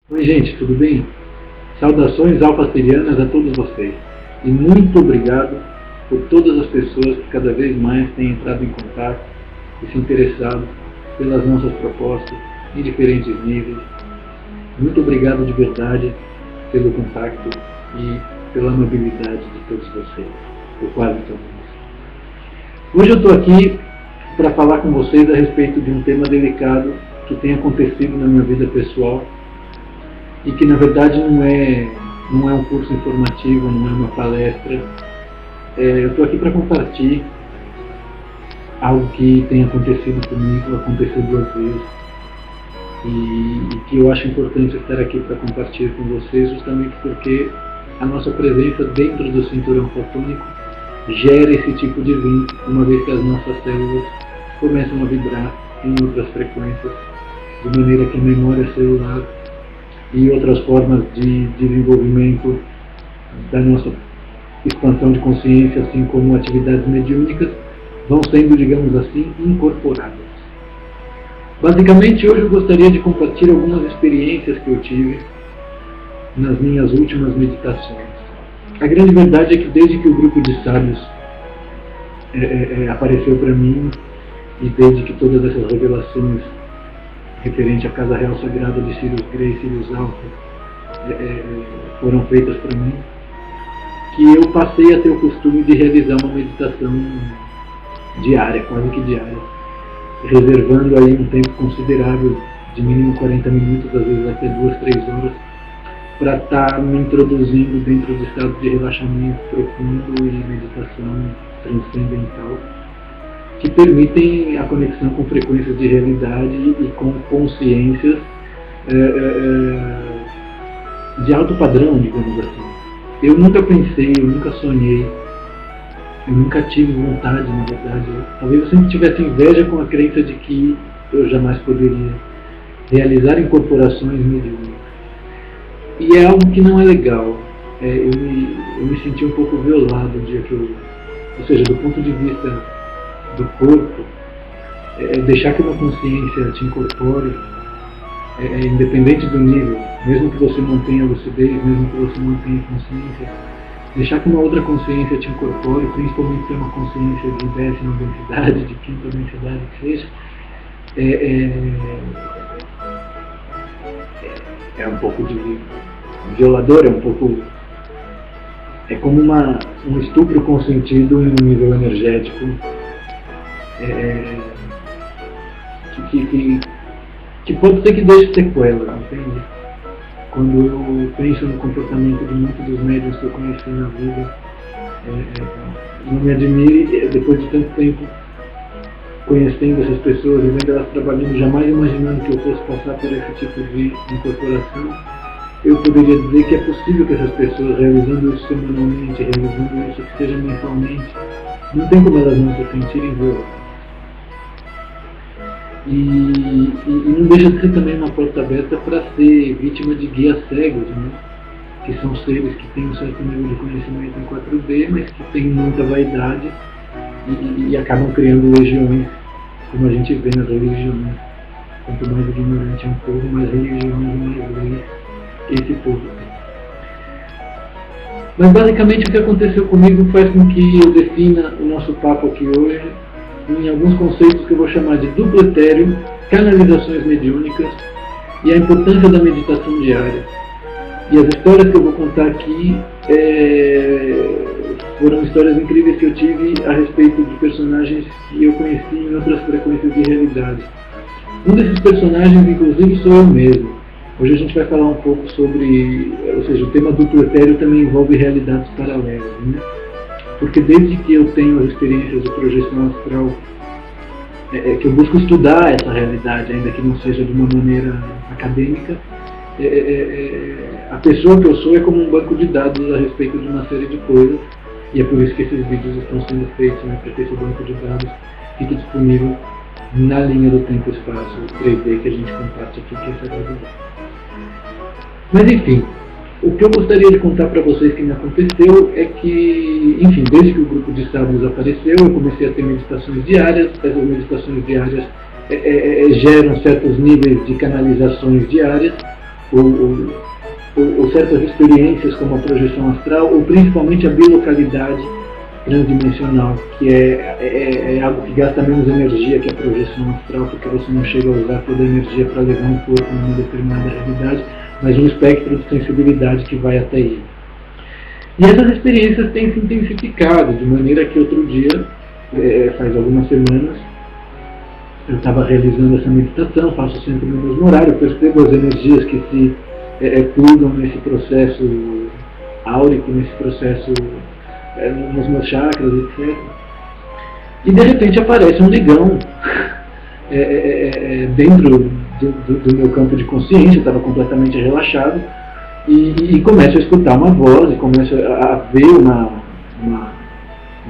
Oi gente, tudo bem? Saudações alfastirianas a todos vocês. E muito obrigado por todas as pessoas que cada vez mais têm entrado em contato e se interessado pelas nossas propostas em diferentes níveis. Muito obrigado de verdade pelo contato e pela amabilidade de todos vocês, ou quase todos. Hoje eu estou aqui para falar com vocês a respeito de um tema delicado que tem acontecido na minha vida pessoal e que na verdade não é um curso informativo, não é uma palestra. Eu estou aqui para compartilhar algo que tem acontecido comigo, aconteceu 2 vezes, e que eu acho importante estar aqui para compartilhar com vocês, justamente porque a nossa presença dentro do cinturão fotônico gera esse tipo de vínculo, uma vez que as nossas células começam a vibrar em outras frequências, de maneira que a memória celular e outras formas de desenvolvimento da nossa expansão de consciência, assim como atividades mediúnicas, vão sendo, digamos assim, incorporadas. Basicamente, hoje eu gostaria de compartilhar algumas experiências que eu tive nas minhas últimas meditações. A grande verdade é que desde que o grupo de sábios apareceu para mim, e desde que todas essas revelações referente à Casa Real Sagrada de Sirius Grey e Sirius Alpha foram feitas para mim, que eu passei a ter o costume de realizar uma meditação diária, quase que diária, reservando aí um tempo considerável, de mínimo 40 minutos, às vezes até 2, 3 horas, para estar me introduzindo dentro de estados de relaxamento profundo e meditação transcendental, que permitem a conexão com frequências de realidade e com consciências de alto padrão, digamos assim. Eu nunca pensei, eu nunca sonhei, eu nunca tive vontade, na verdade. Talvez eu sempre tivesse inveja com a crença de que eu jamais poderia realizar incorporações mediúnicas. E é algo que não é legal. Eu me senti um pouco violado o dia que eu... Ou seja, do ponto de vista do corpo, deixar que uma consciência te incorpore, independente do nível, mesmo que você mantenha a lucidez, mesmo que você mantenha a consciência, deixar que uma outra consciência te incorpore, principalmente se é uma consciência de 10ª densidade, de 5ª densidade que seja, é um pouco de violador, é um pouco... É como um estupro consentido em um nível energético que pode ser que deixe sequela, entende? Quando eu penso no comportamento de muitos dos médiuns que eu conheci na vida, não me admire, depois de tanto tempo conhecendo essas pessoas e vendo elas trabalhando, jamais imaginando que eu fosse passar por esse tipo de incorporação, eu poderia dizer que é possível que essas pessoas, realizando isso semanalmente, realizando isso que seja mensalmente, não tem como elas não se sentirem violadas. E não deixa de ser também uma porta aberta para ser vítima de guias cegos, né? Que são seres que têm um certo nível de conhecimento em 4D, mas que têm muita vaidade e acabam criando legiões, como a gente vê nas religiões. Quanto mais ignorante é um povo, mais religiões e mais leis esse povo tem. Mas basicamente o que aconteceu comigo faz com que eu defina o nosso papo aqui hoje em alguns conceitos que eu vou chamar de duplo etéreo, canalizações mediúnicas e a importância da meditação diária. E as histórias que eu vou contar aqui foram histórias incríveis que eu tive a respeito de personagens que eu conheci em outras frequências de realidade. Um desses personagens, inclusive, sou eu mesmo. Hoje a gente vai falar um pouco sobre, ou seja, o tema duplo etéreo também envolve realidades paralelas, né? Porque desde que eu tenho as experiências de projeção astral, que eu busco estudar essa realidade, ainda que não seja de uma maneira acadêmica, a pessoa que eu sou é como um banco de dados a respeito de uma série de coisas, e é por isso que esses vídeos estão sendo feitos, né, para que esse banco de dados fique disponível na linha do tempo e espaço 3D que a gente comparte aqui, que é essa gravidade. Mas enfim, o que eu gostaria de contar para vocês que me aconteceu é que, enfim, desde que o grupo de sábios apareceu, eu comecei a ter meditações diárias. Essas meditações diárias geram certos níveis de canalizações diárias, ou certas experiências como a projeção astral, ou principalmente a bilocalidade transdimensional, que é algo que gasta menos energia que a projeção astral, porque você não chega a usar toda a energia para levar um corpo numa determinada realidade, mas um espectro de sensibilidade que vai até ele. E essas experiências têm se intensificado, de maneira que outro dia, faz algumas semanas, eu estava realizando essa meditação, faço sempre no mesmo horário, percebo as energias que se plugam nesse processo áurico, nesse processo nos meus chakras, etc. E de repente aparece um ligão dentro do meu campo de consciência, eu estava completamente relaxado, e começo a escutar uma voz, e começo a ver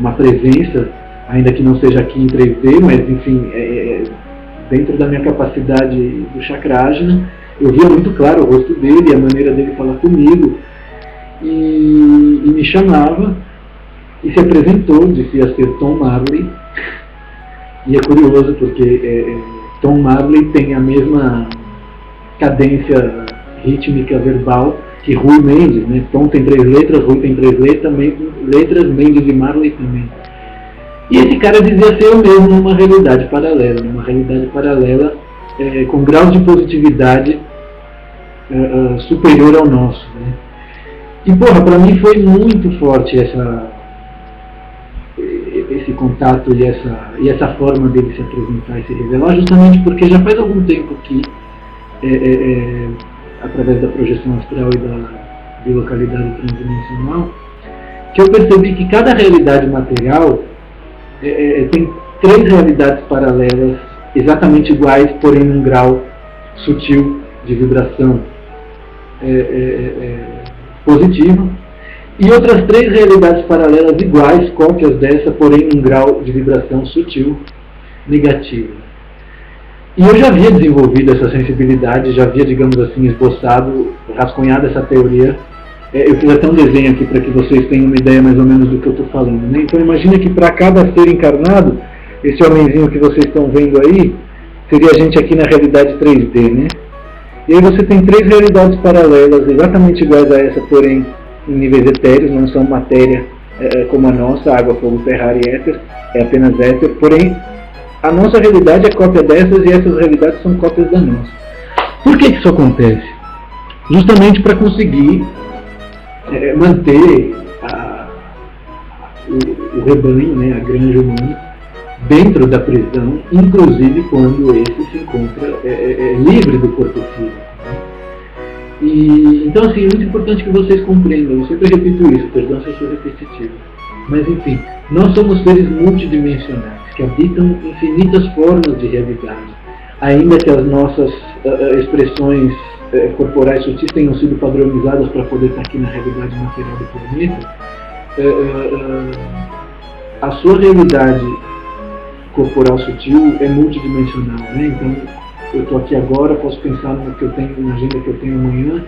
uma presença, ainda que não seja aqui em 3D, mas enfim, dentro da minha capacidade do chakrajna, eu via muito claro o rosto dele, a maneira dele falar comigo, e me chamava, e se apresentou, dizia ser Tom Marley, e é curioso porque Tom Marley tem a mesma cadência rítmica verbal que Rui Mendes, né? Tom tem 3 letras, Rui tem 3 letras, Mendes e Marley também. E esse cara dizia ser o mesmo numa realidade paralela, com graus de positividade superior ao nosso, né? E porra, para mim foi muito forte esse contato e essa forma dele se apresentar e se revelar, justamente porque já faz algum tempo que, através da projeção astral e da bilocalidade transdimensional, que eu percebi que cada realidade material tem 3 realidades paralelas exatamente iguais, porém num grau sutil de vibração positiva, e outras 3 realidades paralelas iguais, cópias dessa, porém num grau de vibração sutil negativa. E eu já havia desenvolvido essa sensibilidade, já havia, digamos assim, esboçado, rascunhado essa teoria. Eu fiz até um desenho aqui para que vocês tenham uma ideia mais ou menos do que eu estou falando, né? Então imagina que para cada ser encarnado, esse homenzinho que vocês estão vendo aí, seria a gente aqui na realidade 3D, né? E aí você tem 3 realidades paralelas, exatamente iguais a essa, porém em níveis etéreos, não são matéria como a nossa, água, fogo, terra, ar e éter, é apenas éter, porém a nossa realidade é cópia dessas e essas realidades são cópias da nossa. Por que isso acontece? Justamente para conseguir manter o rebanho, né, a granja humana, dentro da prisão, inclusive quando esse se encontra livre do corpo físico. Então, assim, é muito importante que vocês compreendam, eu sempre repito isso, perdão se eu sou repetitivo, mas enfim, nós somos seres multidimensionais, que habitam infinitas formas de realidade, ainda que as nossas expressões corporais sutis tenham sido padronizadas para poder estar aqui na realidade material do planeta, a sua realidade corporal sutil é multidimensional, né? Então, eu estou aqui agora, posso pensar no que eu tenho, na agenda que eu tenho amanhã,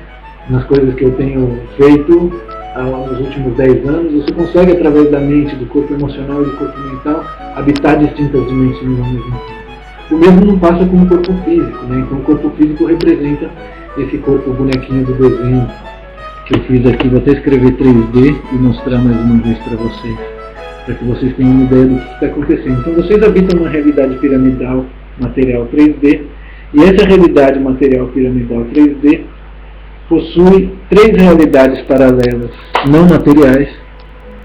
nas coisas que eu tenho feito nos últimos 10 anos. Você consegue, através da mente, do corpo emocional e do corpo mental, habitar distintas dimensões ao mesmo tempo. O mesmo não passa com o corpo físico, né? Então o corpo físico representa esse corpo bonequinho do desenho que eu fiz aqui. Vou até escrever 3D e mostrar mais uma vez para vocês, para que vocês tenham uma ideia do que está acontecendo. Então vocês habitam uma realidade piramidal material 3D, e essa realidade material piramidal 3D possui 3 realidades paralelas não materiais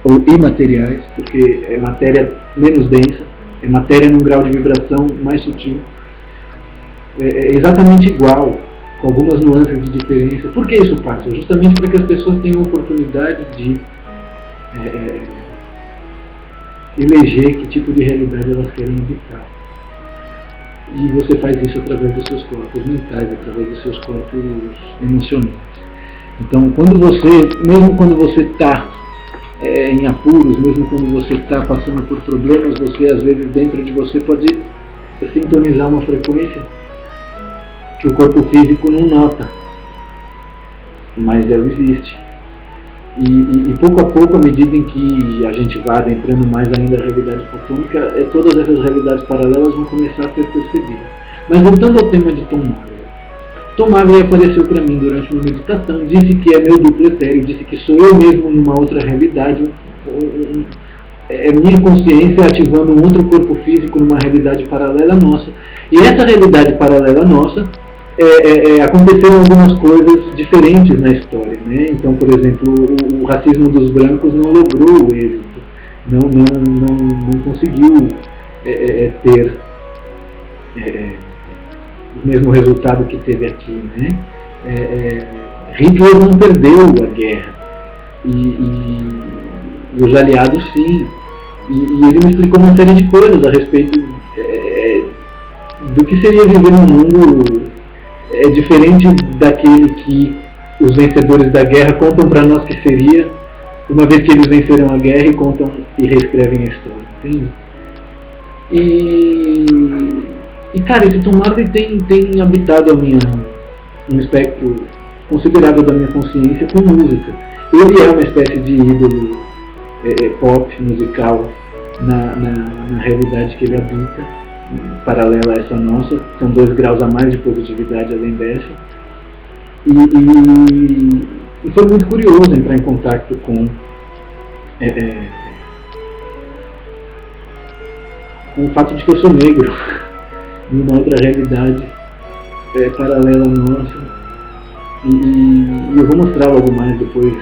ou imateriais, porque é matéria menos densa, é matéria num grau de vibração mais sutil, é exatamente igual, com algumas nuances de diferença. Por que isso passa? Justamente para que as pessoas tenham a oportunidade de eleger que tipo de realidade elas querem habitar. E você faz isso através dos seus corpos mentais, através dos seus corpos emocionais. Então, mesmo quando você está em apuros, mesmo quando você está passando por problemas, você às vezes dentro de você pode sintonizar uma frequência que o corpo físico não nota, mas ela existe. E pouco a pouco, à medida em que a gente vai adentrando mais ainda a realidade fotônica, todas essas realidades paralelas vão começar a ser percebidas. Mas voltando ao tema de Tom Marley, Tomava e apareceu para mim durante uma meditação, disse que é meu duplo etéreo, disse que sou eu mesmo numa outra realidade, é minha consciência ativando um outro corpo físico numa realidade paralela à nossa. E essa realidade paralela à nossa, aconteceram algumas coisas diferentes na história, né? Então, por exemplo, o racismo dos brancos não logrou o êxito, não conseguiu ter o mesmo resultado que teve aqui, né? Hitler não perdeu a guerra e os aliados sim, e ele me explicou uma série de coisas a respeito do que seria viver num mundo diferente daquele que os vencedores da guerra contam para nós que seria, uma vez que eles venceram a guerra e contam e reescrevem a história, entende? E cara, esse Tom Marley tem habitado um aspecto considerável da minha consciência com música. Ele é uma espécie de ídolo pop, musical, na realidade que ele habita, paralela a essa nossa. São 2 graus a mais de positividade além dessa. E foi muito curioso entrar em contato com o fato de que eu sou negro numa outra realidade paralela à nossa. E eu vou mostrar logo mais depois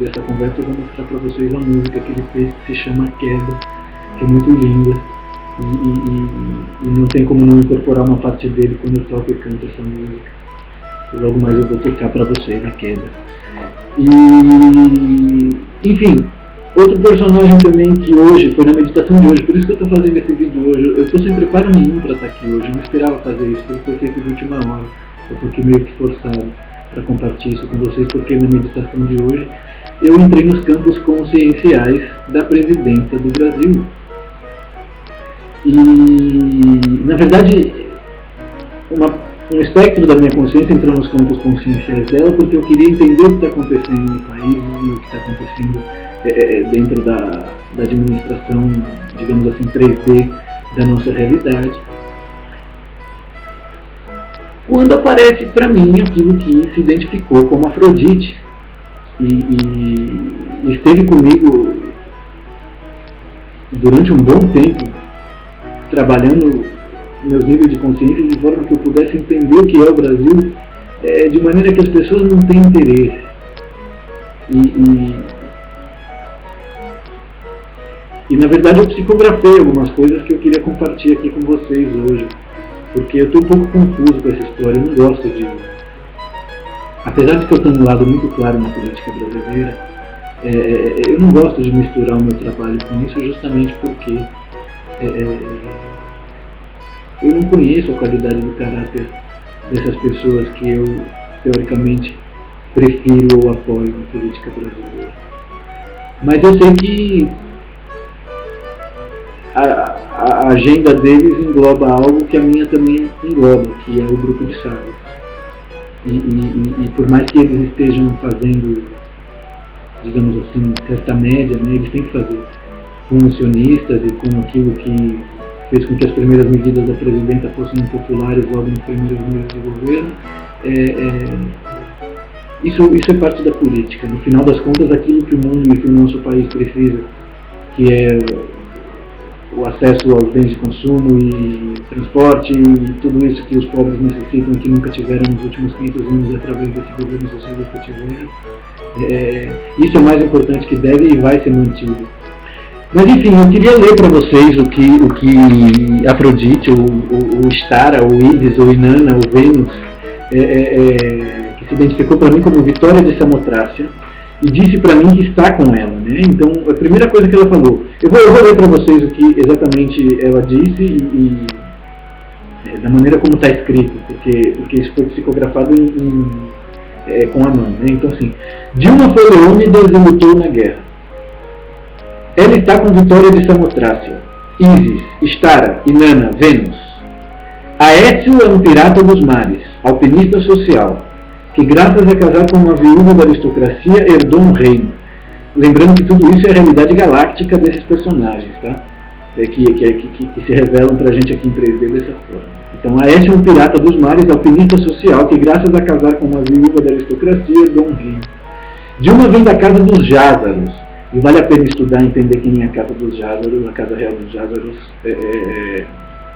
dessa conversa. Eu vou mostrar para vocês a música que ele fez, que se chama Queda, que é muito linda, e não tem como não incorporar uma parte dele quando eu toco e canto essa música. E logo mais eu vou tocar para vocês a Queda. Enfim, outro personagem também que hoje, foi na meditação de hoje, por isso que eu estou fazendo esse vídeo hoje. Eu estou sem preparo nenhum para estar aqui hoje, eu não esperava fazer isso, porque eu feito de última hora, eu fiquei meio que forçado para compartilhar isso com vocês, porque na meditação de hoje eu entrei nos campos conscienciais da presidenta do Brasil. E, na verdade, um espectro da minha consciência entrou nos campos conscienciais dela, porque eu queria entender o que está acontecendo no país e o que está acontecendo dentro da administração, digamos assim, 3D da nossa realidade. Quando aparece para mim aquilo que se identificou como Afrodite e esteve comigo durante um bom tempo, trabalhando meus níveis de consciência de forma que eu pudesse entender o que é o Brasil, de maneira que as pessoas não têm interesse. E na verdade eu psicografei algumas coisas que eu queria compartilhar aqui com vocês hoje, porque eu estou um pouco confuso com essa história. Eu não gosto de... Apesar de que eu tenho um lado muito claro na política brasileira, eu não gosto de misturar o meu trabalho com isso, justamente porque eu não conheço a qualidade do caráter dessas pessoas que eu, teoricamente, prefiro ou apoio na política brasileira. Mas eu sei que a agenda deles engloba algo que a minha também engloba, que é o grupo de sábios. E por mais que eles estejam fazendo, digamos assim, esta média, né, eles têm que fazer com os sionistas e com aquilo que fez com que as primeiras medidas da presidenta fossem impopulares logo nos primeiros meses de governo. Isso é parte da política. No final das contas, aquilo que o mundo e que o nosso país precisa, que é o acesso aos bens de consumo e transporte e tudo isso que os pobres necessitam e que nunca tiveram nos últimos 500 anos através desse governo socialista que tiveram. Isso é o mais importante que deve e vai ser mantido. Mas enfim, eu queria ler para vocês o que Afrodite, ou Stara, ou Isis, ou Inanna, ou Vênus, que se identificou para mim como Vitória de Samotrácia, e disse para mim que está com ela, né? Então, a primeira coisa que ela falou, eu vou ler para vocês o que exatamente ela disse e da maneira como está escrito, porque isso foi psicografado com a mão, né? Então, assim, Dilma foi leônidas e lutou na guerra. Ela está com Vitória de Samotrácia, Isis, Stara, Inanna, Vênus. Aécio é um pirata dos mares, alpinista social, que graças a casar com uma viúva da aristocracia herdou um reino. Lembrando que tudo isso é a realidade galáctica desses personagens, tá? Que se revelam pra gente aqui em 3D dessa forma. Então Aécio é um pirata dos mares, alpinista social, que graças a casar com uma viúva da aristocracia herdou um reino. Dilma vem da casa dos Jázaros, e vale a pena estudar e entender quem é a casa dos Jázaros, a casa real dos Jázaros.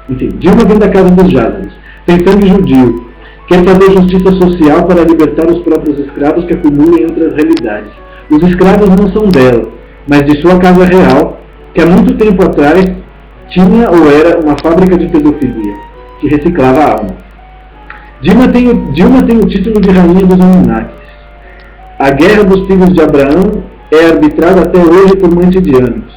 Enfim, Dilma vem da casa dos Jázaros, tem sangue judio, quer fazer justiça social para libertar os próprios escravos que acumulam em outras realidades. Os escravos não são dela, mas de sua casa real, que há muito tempo atrás tinha ou era uma fábrica de pedofilia, que reciclava a alma. Dilma tem o título de rainha dos Anunnakis. A guerra dos filhos de Abraão é arbitrada até hoje por mantidianos.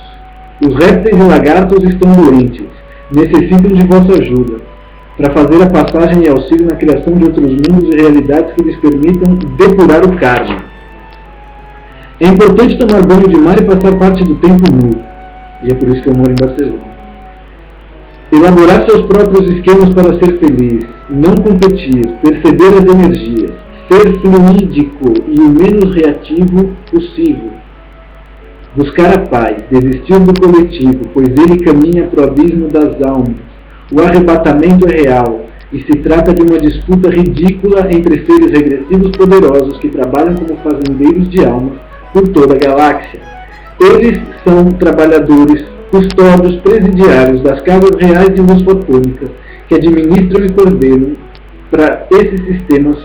Os répteis e lagartos estão doentes, necessitam de vossa ajuda, para fazer a passagem e auxílio na criação de outros mundos e realidades que lhes permitam depurar o karma. É importante tomar banho de mar e passar parte do tempo nu, e é por isso que eu moro em Barcelona. Elaborar seus próprios esquemas para ser feliz, não competir, perceber as energias, ser fluídico e o menos reativo possível. Buscar a paz, desistir do coletivo, pois ele caminha para o abismo das almas. O arrebatamento é real, e se trata de uma disputa ridícula entre seres regressivos poderosos que trabalham como fazendeiros de almas por toda a galáxia. Eles são trabalhadores, custódios presidiários das casas reais de luz fotônica, que administram e coordenam para esses sistemas,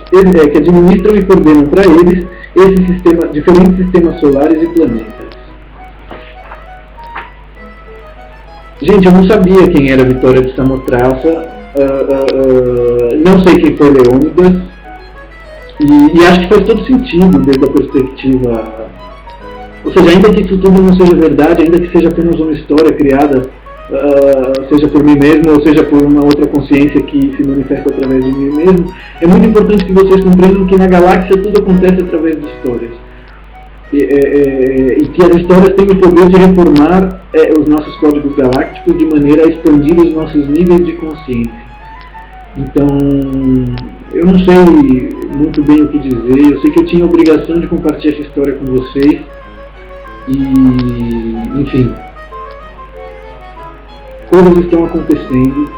diferentes sistemas solares e planetas. Gente, eu não sabia quem era Vitória de Samotraça, não sei quem foi Leônidas, e acho que faz todo sentido desde a perspectiva. Ou seja, ainda que isso tudo não seja verdade, ainda que seja apenas uma história criada, seja por mim mesmo ou seja por uma outra consciência que se manifesta através de mim mesmo, é muito importante que vocês compreendam que na galáxia tudo acontece através de histórias. E que as histórias têm o poder de reformar os nossos códigos galácticos de maneira a expandir os nossos níveis de consciência. Então, eu não sei muito bem o que dizer, eu sei que eu tinha a obrigação de compartilhar essa história com vocês. E, enfim, coisas estão acontecendo,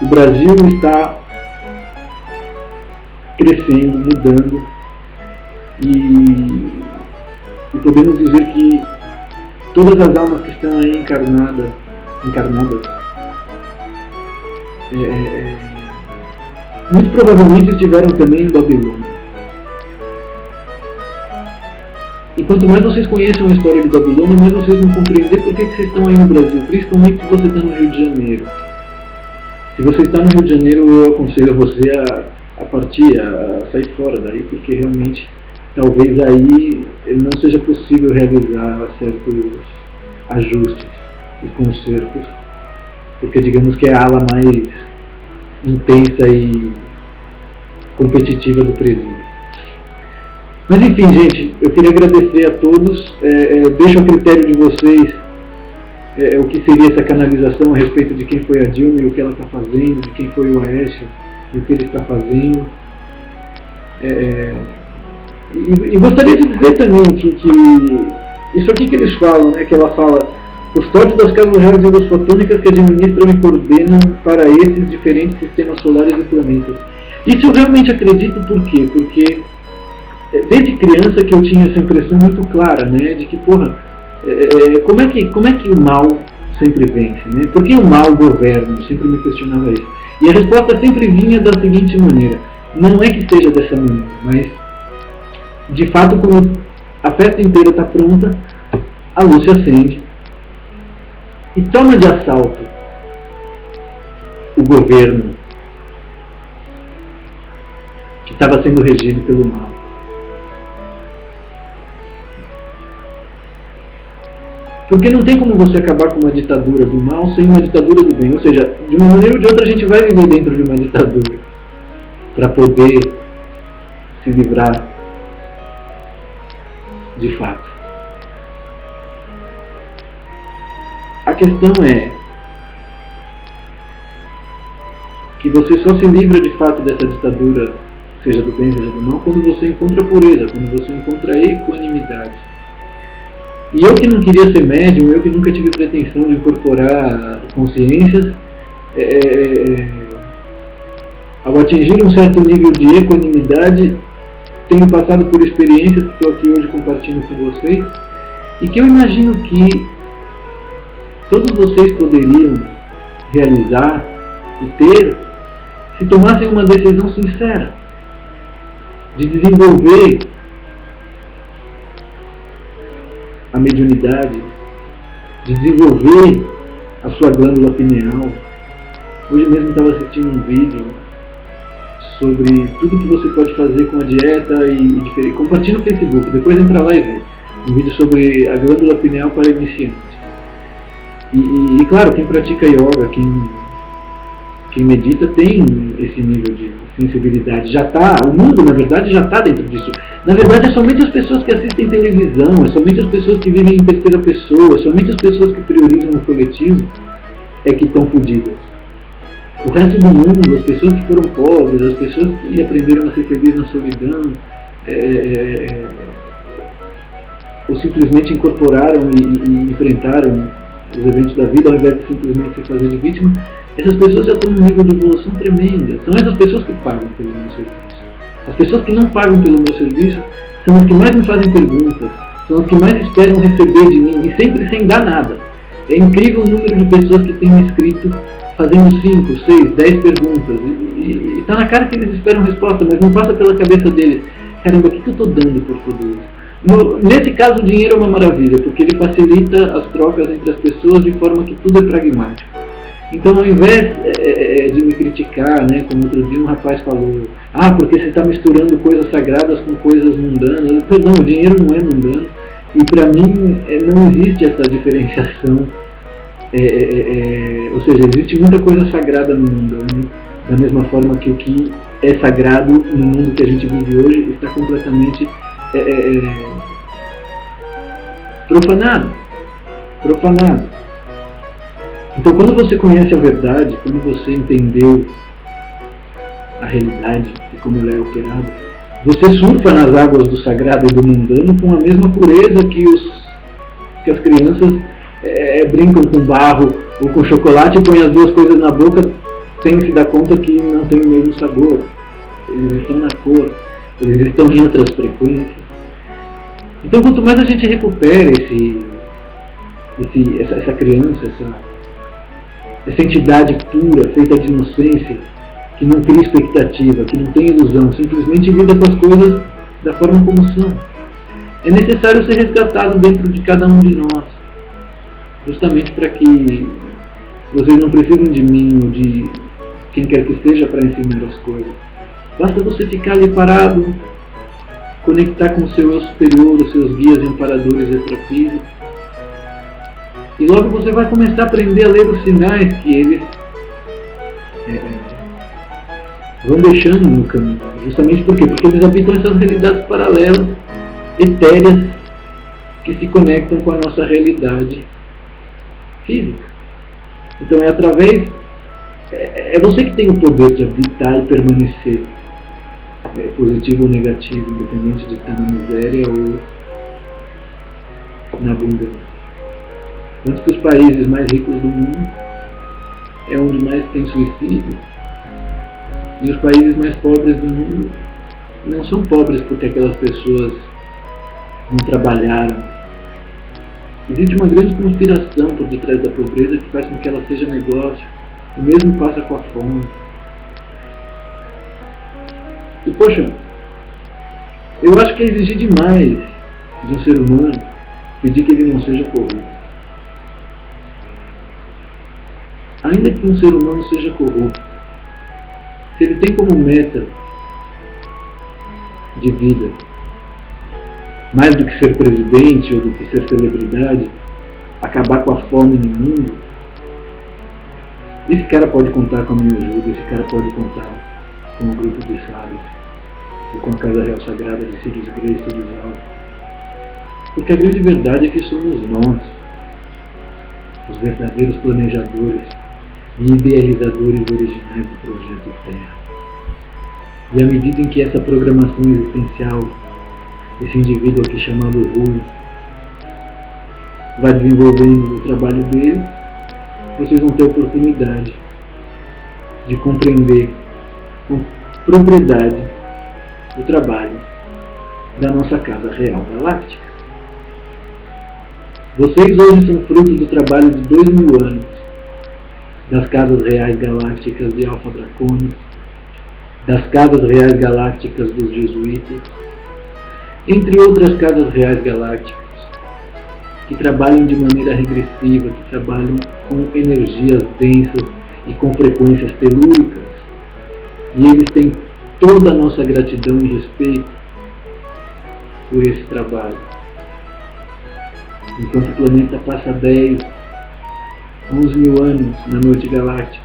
o Brasil está crescendo, mudando, e podemos dizer que todas as almas que estão aí encarnadas muito provavelmente estiveram também em Babilônia. E quanto mais vocês conhecem a história de Babilônia, mais vocês vão compreender por que vocês estão aí no Brasil, principalmente se você está no Rio de Janeiro. Se você está no Rio de Janeiro, eu aconselho você a partir, a sair fora daí, porque realmente, talvez aí não seja possível realizar certos ajustes e consertos, porque digamos que é a ala mais intensa e competitiva do presídio. Mas enfim, gente, eu queria agradecer a todos, deixo a critério de vocês o que seria essa canalização a respeito de quem foi a Dilma e o que ela está fazendo, de quem foi o Aécio e o que ele está fazendo. E gostaria de dizer também que isso aqui que eles falam, né, que ela fala, custódio das casas reais e luz fotônicas que administram e coordenam para esses diferentes sistemas solares e planetas. Isso eu realmente acredito, por quê? Porque desde criança que eu tinha essa impressão muito clara, né, de que, porra, como é que o mal sempre vence, né? Por que o mal governa? Eu sempre me questionava isso. E a resposta sempre vinha da seguinte maneira: não é que seja dessa maneira, mas de fato, quando a festa inteira está pronta, a luz se acende e toma de assalto o governo que estava sendo regido pelo mal. Porque não tem como você acabar com uma ditadura do mal sem uma ditadura do bem. Ou seja, de uma maneira ou de outra a gente vai viver dentro de uma ditadura para poder se livrar de fato. A questão é que você só se livra de fato dessa ditadura, seja do bem, seja do mal, quando você encontra pureza, quando você encontra equanimidade. E eu que não queria ser médium, eu que nunca tive pretensão de incorporar consciências, Ao atingir um certo nível de equanimidade, tenho passado por experiências que estou aqui hoje compartilhando com vocês, e que eu imagino que todos vocês poderiam realizar e ter se tomassem uma decisão sincera de desenvolver a mediunidade, de desenvolver a sua glândula pineal. Hoje mesmo estava assistindo um vídeo sobre tudo que você pode fazer com a dieta e compartilha no Facebook, depois entra lá e vê. Um vídeo sobre a glândula pineal para iniciantes. E claro, quem pratica yoga, quem medita tem esse nível de sensibilidade. Já está, o mundo na verdade já está dentro disso. Na verdade é somente as pessoas que assistem televisão, é somente as pessoas que vivem em terceira pessoa, é somente as pessoas que priorizam o coletivo é que estão fodidas. O resto do mundo, as pessoas que foram pobres, as pessoas que aprenderam a ser felizes na solidão, ou simplesmente incorporaram e enfrentaram os eventos da vida ao invés de simplesmente se fazer de vítima, essas pessoas já estão num nível de evolução tremenda. São essas pessoas que pagam pelo meu serviço. As pessoas que não pagam pelo meu serviço são as que mais me fazem perguntas, são as que mais esperam receber de mim, e sempre sem dar nada. É incrível o número de pessoas que têm me escrito fazendo 5, 6, 10 perguntas, e está na cara que eles esperam resposta, mas não passa pela cabeça deles: caramba, o que eu estou dando por tudo isso? Nesse caso o dinheiro é uma maravilha, porque ele facilita as trocas entre as pessoas de forma que tudo é pragmático. Então, ao invés de me criticar, né, como outro dia um rapaz falou, porque você está misturando coisas sagradas com coisas mundanas. Perdão, o dinheiro não é mundano, e para mim não existe essa diferenciação. Ou seja, existe muita coisa sagrada no mundano, da mesma forma que o que é sagrado no mundo que a gente vive hoje está completamente profanado. Então, quando você conhece a verdade, quando você entendeu a realidade e como ela é operada, você surfa nas águas do sagrado e do mundano com a mesma pureza que as crianças brincam com barro ou com chocolate e põem as duas coisas na boca sem se dar conta que não tem o mesmo sabor. Eles estão na cor, eles estão em outras frequências. Então, quanto mais a gente recupera essa criança, essa entidade pura, feita de inocência, que não cria expectativa, que não tem ilusão, simplesmente lida com as coisas da forma como são, é necessário ser resgatado dentro de cada um de nós, justamente para que vocês não precisem de mim ou de quem quer que seja para ensinar as coisas. Basta você ficar ali parado, conectar com o seu eu superior, os seus guias e amparadores extrafísicos, e logo você vai começar a aprender a ler os sinais que eles vão deixando no caminho. Justamente por quê? Porque eles habitam essas realidades paralelas, etéreas, que se conectam com a nossa realidade física. Então é através... É você que tem o poder de habitar e permanecer, positivo ou negativo, independente de estar na miséria ou na abundância. Tanto que os países mais ricos do mundo é onde mais tem suicídio, e os países mais pobres do mundo não são pobres porque aquelas pessoas não trabalharam. Existe uma grande conspiração por detrás da pobreza que faz com que ela seja negócio. O mesmo passa com a fome. E poxa, eu acho que é exigir demais de um ser humano pedir que ele não seja corrupto. Ainda que um ser humano seja corrupto, se ele tem como meta de vida mais do que ser presidente ou do que ser celebridade, acabar com a fome no mundo, esse cara pode contar com a minha ajuda, esse cara pode contar com o grupo de sábios e com a Casa Real Sagrada de Sirius Grey e Sirius Alpha. Porque a grande verdade é que somos nós, os verdadeiros planejadores e idealizadores originais do projeto Terra. E à medida em que essa programação existencial, esse indivíduo aqui chamado Rui, vai desenvolvendo o trabalho dele, vocês vão ter a oportunidade de compreender com propriedade do trabalho da nossa Casa Real Galáctica. Vocês hoje são frutos do trabalho de 2000 anos das Casas Reais Galácticas de Alfa Draconis, das Casas Reais Galácticas dos Jesuítas, entre outras Casas Reais Galácticas, que trabalham de maneira regressiva, que trabalham com energias densas e com frequências telúricas. E eles têm toda a nossa gratidão e respeito por esse trabalho. Enquanto o planeta passa 10, 11 mil anos na noite galáctica,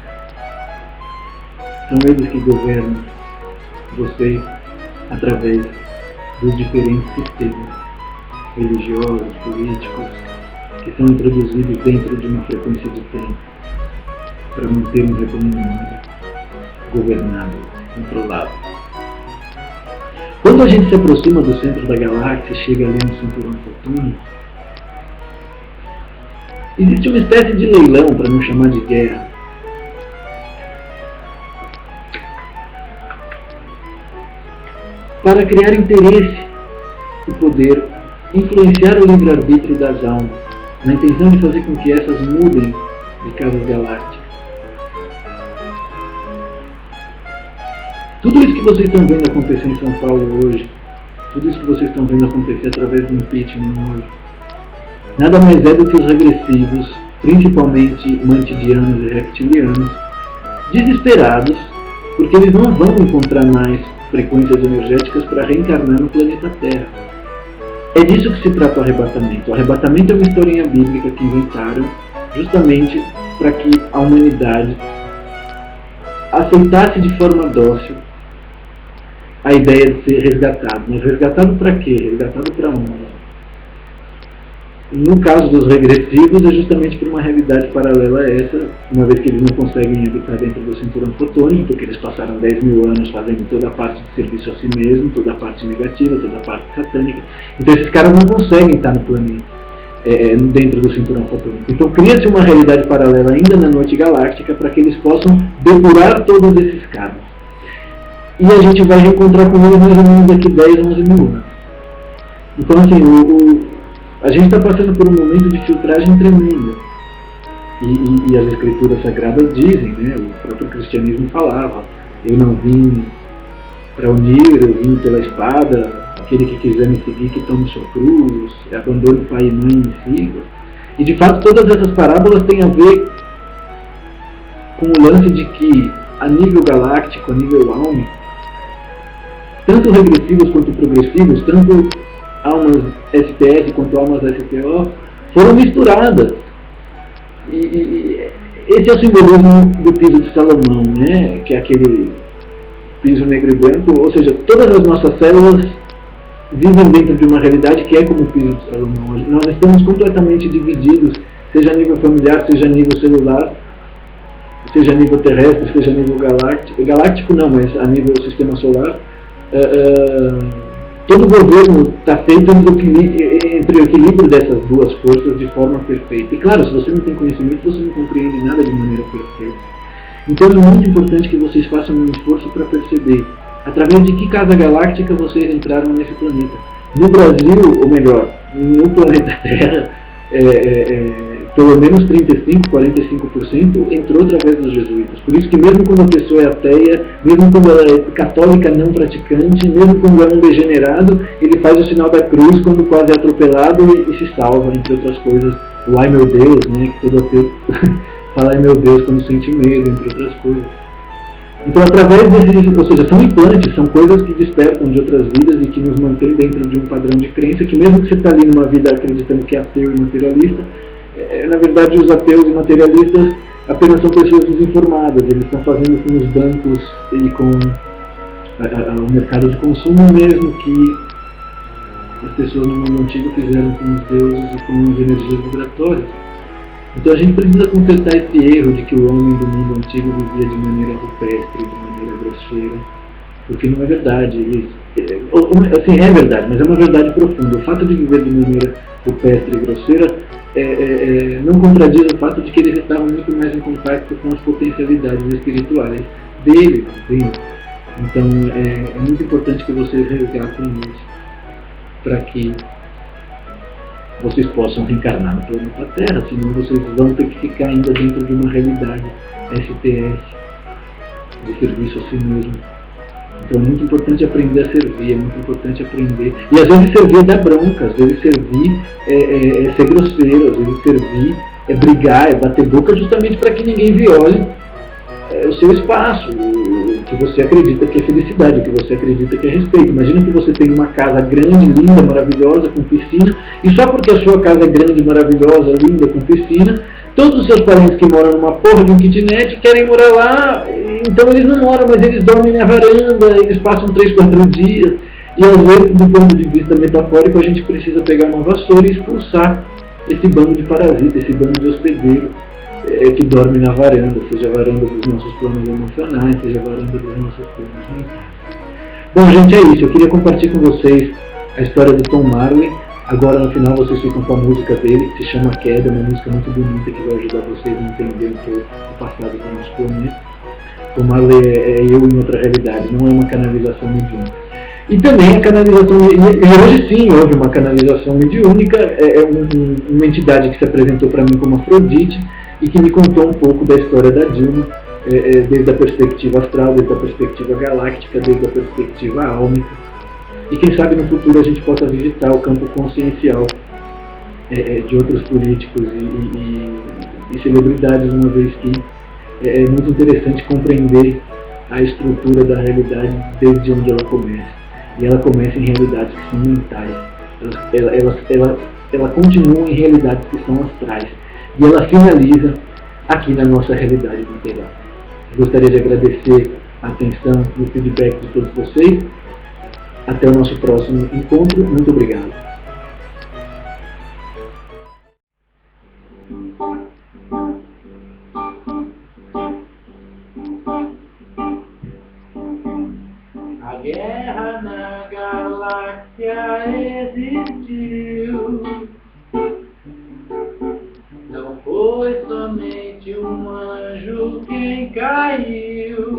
são eles que governam vocês através dos diferentes sistemas religiosos, políticos, que são introduzidos dentro de uma frequência de tempo para manter um rebanho governado, controlado. Quando a gente se aproxima do centro da galáxia e chega ali no cinturão fotônico, existe uma espécie de leilão, para não chamar de guerra, para criar interesse e poder influenciar o livre-arbítrio das almas, na intenção de fazer com que essas mudem de casas galácticas. Tudo isso que vocês estão vendo acontecer em São Paulo hoje, tudo isso que vocês estão vendo acontecer através do impeachment hoje, nada mais é do que os regressivos, principalmente mantidianos e reptilianos, desesperados, porque eles não vão encontrar mais frequências energéticas para reencarnar no planeta Terra. É disso que se trata o arrebatamento. O arrebatamento é uma historinha bíblica que inventaram justamente para que a humanidade aceitasse de forma dócil a ideia de ser resgatado. Mas resgatado para quê? Resgatado para onde? No caso dos regressivos, é justamente por uma realidade paralela a essa, uma vez que eles não conseguem habitar dentro do cinturão fotônico, porque eles passaram 10 mil anos fazendo toda a parte de serviço a si mesmo, toda a parte negativa, toda a parte satânica. Então esses caras não conseguem estar no planeta, dentro do cinturão fotônico. Então cria-se uma realidade paralela ainda na noite galáctica para que eles possam depurar todos esses caras. E a gente vai reencontrar com eles mais ou menos daqui 10, 11 mil anos. Então assim, a gente está passando por um momento de filtragem tremenda. E as escrituras sagradas dizem, né, o próprio cristianismo falava, eu não vim para unir, eu vim pela espada, aquele que quiser me seguir, que tome sua cruz, abandone pai e mãe e me siga. E de fato todas essas parábolas têm a ver com o lance de que a nível galáctico, a nível álmico, tanto regressivos quanto progressivos, tanto almas SPS quanto almas SPO, foram misturadas. E esse é o simbolismo do piso de Salomão, né? Que é aquele piso negro e branco, ou seja, todas as nossas células vivem dentro de uma realidade que é como o piso de Salomão. Nós estamos completamente divididos, seja a nível familiar, seja a nível celular, seja a nível terrestre, seja a nível galáctico. Galáctico não, mas a nível sistema solar. Todo o governo está feito entre o equilíbrio dessas duas forças de forma perfeita. E claro, se você não tem conhecimento, você não compreende nada de maneira perfeita. Então é muito importante que vocês façam um esforço para perceber através de que casa galáctica vocês entraram nesse planeta. No Brasil, ou melhor, no planeta Terra, pelo menos 35%, 45% entrou através dos jesuítas. Por isso que mesmo quando a pessoa é ateia, mesmo quando ela é católica não praticante, mesmo quando é um degenerado, ele faz o sinal da cruz quando quase é atropelado e se salva, entre outras coisas. O ai meu Deus, né, que todo ateu fala ai meu Deus quando sente medo, entre outras coisas. Então através desses, ou seja, são implantes, são coisas que despertam de outras vidas e que nos mantêm dentro de um padrão de crença que mesmo que você está ali numa vida acreditando que é ateu e materialista, na verdade os ateus e materialistas apenas são pessoas desinformadas. Eles estão fazendo com os bancos e com o mercado de consumo mesmo que as pessoas no mundo antigo fizeram com os deuses e com as energias vibratórias. Então a gente precisa consertar esse erro de que o homem do mundo antigo vivia de maneira rupestre, de maneira grosseira, porque não é verdade isso. Assim, é verdade, mas é uma verdade profunda. O fato de viver de maneira rupestre e grosseira não contradiz o fato de que eles estavam muito mais em contato com as potencialidades espirituais deles. Então é muito importante que vocês resgatem isso, para que vocês possam reencarnar no planeta Terra, senão vocês vão ter que ficar ainda dentro de uma realidade STS, de serviço a si mesmo. Então é muito importante aprender a servir, é muito importante aprender. E às vezes servir dá bronca, às vezes servir é ser grosseiro, às vezes servir é brigar, é bater boca justamente para que ninguém viole o seu espaço, o que você acredita que é felicidade, o que você acredita que é respeito. Imagina que você tem uma casa grande, linda, maravilhosa, com piscina, e só porque a sua casa é grande, maravilhosa, linda, com piscina, todos os seus parentes que moram numa porra de um kitnet querem morar lá, então eles não moram, mas eles dormem na varanda, eles passam 3, 4 dias, e às vezes, do ponto de vista metafórico, a gente precisa pegar uma vassoura e expulsar esse bando de parasitas, esse bando de hospedeiro que dorme na varanda, seja a varanda dos nossos planos emocionais, seja a varanda dos nossos planos mentais. Bom, gente, é isso. Eu queria compartilhar com vocês a história do Tom Marley. Agora, no final, vocês ficam com a música dele, que se chama Queda, uma música muito bonita que vai ajudar vocês a entender um pouco o passado do nosso planeta. Tom Marley é eu em outra realidade, não é uma canalização mediúnica. E também a canalização, e hoje sim houve uma canalização mediúnica, uma entidade que se apresentou para mim como Afrodite, e que me contou um pouco da história da Dilma, desde a perspectiva astral, desde a perspectiva galáctica, desde a perspectiva álmica. E quem sabe no futuro a gente possa visitar o campo consciencial de outros políticos e celebridades, uma vez que é muito interessante compreender a estrutura da realidade desde onde ela começa. E ela começa em realidades que são mentais. Ela continua em realidades que são astrais. E ela finaliza aqui na nossa realidade material. Gostaria de agradecer a atenção e o feedback de todos vocês. Até o nosso próximo encontro. Muito obrigado. A guerra na galáxia existiu. Não foi somente um anjo quem caiu.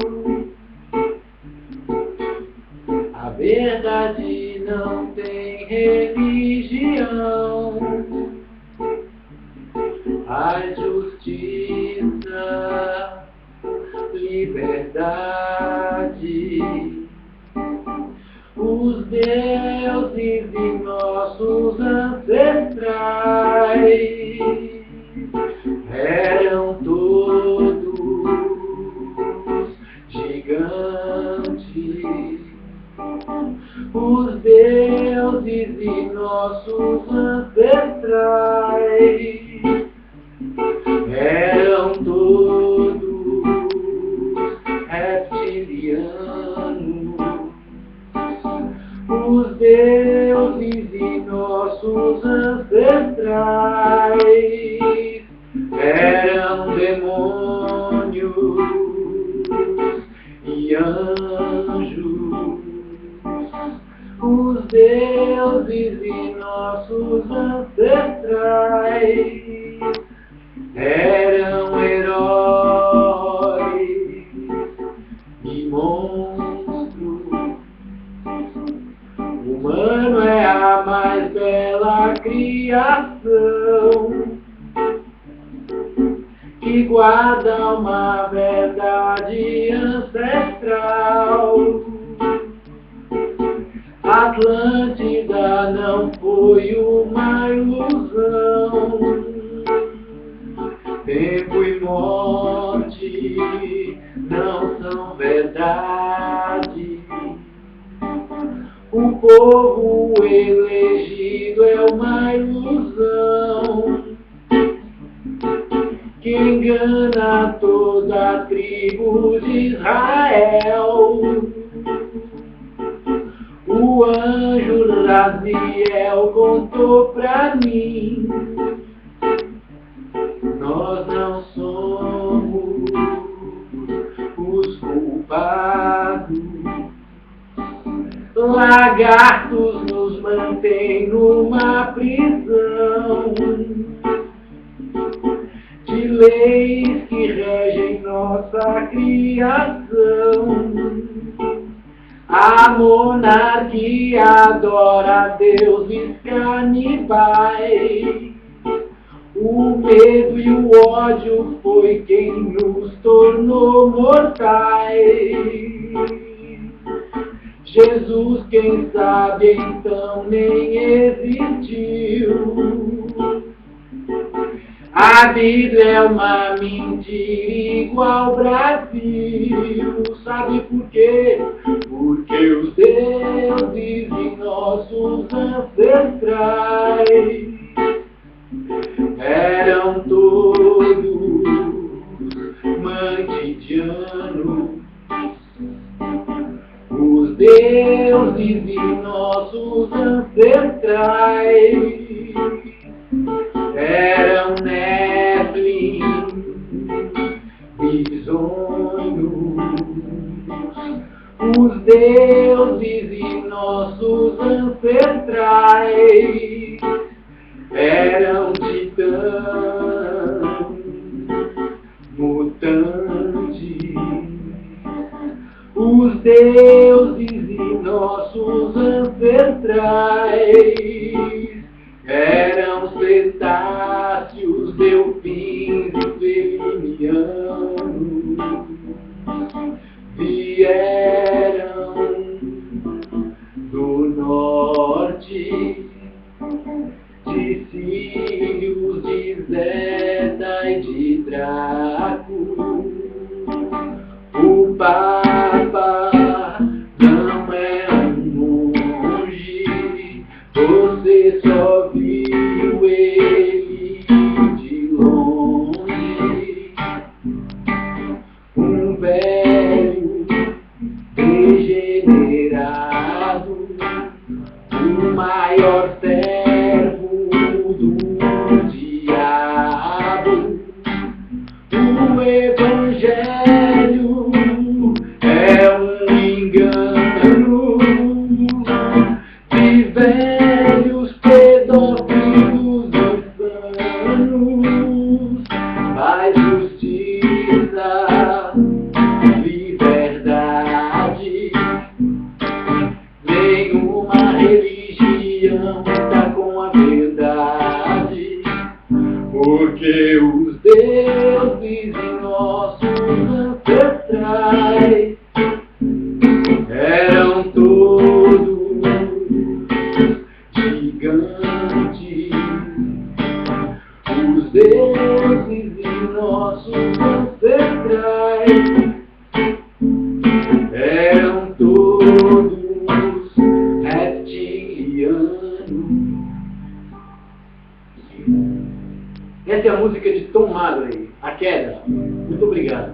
A verdade não tem religião. A justiça, liberdade. Os deuses e nossos ancestrais eram todos gigantes. Os deuses e nossos ancestrais eram todos reptilianos. Os deuses e nossos ancestrais eram demônios e anjos. Os deuses e nossos ancestrais eram heróis e monstros. O humano é a mais bela criação que guarda uma verdade ancestral. Atlântida não foi uma ilusão. Tempo e morte não são verdade. O povo elegido é uma ilusão que engana toda a tribo de Israel. O anjo Raziel contou pra mim: nós não somos os culpados. Lagartos nos mantêm numa prisão de leis que regem nossa criação. A monarquia adora deuses canibais. O medo e o ódio foi quem nos tornou mortais. Jesus, quem sabe, então nem existiu. A Bíblia é uma mentira igual ao Brasil. Sabe por quê? Porque os deuses de nossos ancestrais eram todos mantidianos. Os deuses de nossos ancestrais eram Nephilim, bisonhos. Os deuses de nossos ancestrais eram titãs, mutantes. Os deuses de nossos ancestrais eram cetáceos, delfins e felinianos. Vieram do norte, de Sírios, de Zeta e de Draco. O Papa não é um monge, você só viu ele de longe. Um velho degenerado, o maior servo do diabo. O Evangelho é um engano de velhos pedófilos insanos. Faz justiça, liberdade. Nenhuma religião está com a verdade, porque os deuses de nossos ancestrais eram todos gigantes. Os deuses de nossos ancestrais eram todos reptilianos. Essa é a música de Tom Marley, A Queda. Muito obrigado.